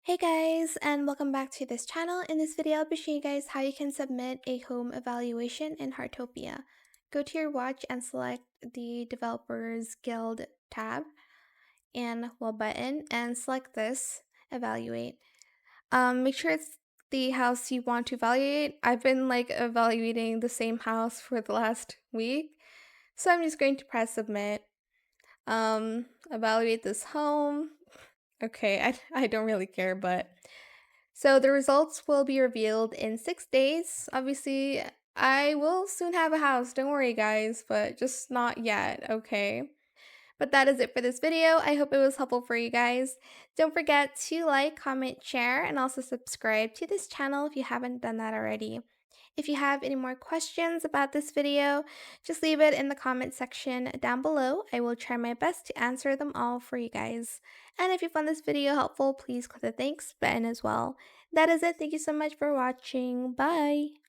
Hey guys, and welcome back to this channel. In this video, I'll be showing you guys how you can submit a home evaluation in Heartopia. Go to your watch and select the Developers Guild tab and button and select this, evaluate. Make sure it's the house you want to evaluate. I've been evaluating the same house for the last week, so I'm just going to press submit. Evaluate this home. Okay, I don't really care, but so the results will be revealed in 6 days. Obviously, I will soon have a house. Don't worry, guys, but just not yet, okay? But that is it for this video. I hope it was helpful for you guys. Don't forget to like, comment, share, and also subscribe to this channel if you haven't done that already. If you have any more questions about this video, just leave it in the comment section down below. I will try my best to answer them all for you guys. And if you found this video helpful, please click the thanks button as well. That is it. Thank you so much for watching. Bye!